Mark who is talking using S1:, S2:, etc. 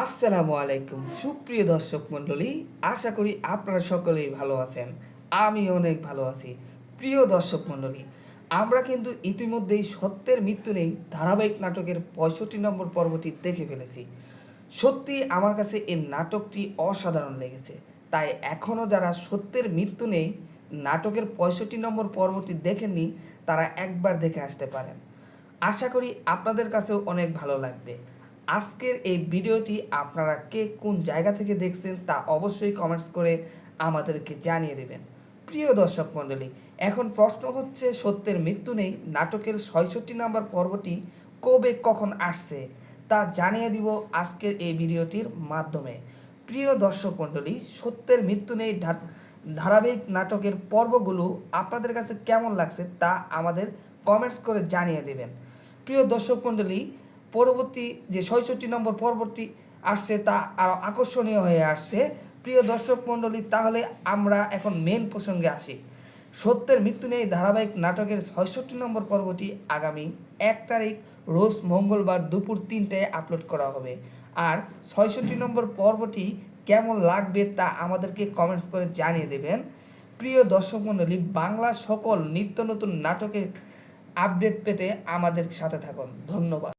S1: আসসালামু আলাইকুম সুপ্রিয় দর্শক মণ্ডলী, আশা করি আপনারা সকলেই ভালো আছেন। আমি অনেক ভালো আছি। প্রিয় দর্শক মণ্ডলী, আমরা কিন্তু ইতিমধ্যেই সত্যের মৃত্যু নেই ধারাবাহিক নাটকের ৬৫ নম্বর পর্বটি দেখে ফেলেছি। সত্যি আমার কাছে এই নাটকটি অসাধারণ লেগেছে। তাই এখনও যারা সত্যের মৃত্যু নেই নাটকের ৬৫ নম্বর পর্বটি দেখেননি তারা একবার দেখে আসতে পারেন। আশা করি আপনাদের কাছেও অনেক ভালো লাগবে। আজকের এই ভিডিওটি আপনারা কে কোন জায়গা থেকে দেখছেন তা অবশ্যই কমেন্টস করে আমাদেরকে জানিয়ে দেবেন। প্রিয় দর্শক মণ্ডলী, এখন প্রশ্ন হচ্ছে সত্যের মৃত্যু নেই নাটকের ৬৬ নম্বর পর্বটি কবে কখন আসছে তা জানিয়ে দিব আজকের এই ভিডিওটির মাধ্যমে। প্রিয় দর্শক মণ্ডলী, সত্যের মৃত্যু নেই ধারাবাহিক নাটকের পর্বগুলো আপনাদের কাছে কেমন লাগছে তা আমাদের কমেন্টস করে জানিয়ে দেবেন। প্রিয় দর্শক মণ্ডলী, পরবর্তী যে ৬৬ নম্বর পর্বটি আসছে তা আরও আকর্ষণীয় হয়ে আসছে। প্রিয় দর্শক মণ্ডলী, তাহলে আমরা এখন মেন প্রসঙ্গে আসি। সত্যের মৃত্যু নেই ধারাবাহিক নাটকের ৬৬ নম্বর পর্বটি আগামী ১ তারিখ রোজ মঙ্গলবার দুপুর ৩টায় আপলোড করা হবে। আর ৬৬ নম্বর পর্বটি কেমন লাগবে তা আমাদেরকে কমেন্টস করে জানিয়ে দেবেন। প্রিয় দর্শক মণ্ডলী, বাংলা সকল নিত্য নতুন নাটকের আপডেট পেতে আমাদের সাথে থাকুন। ধন্যবাদ।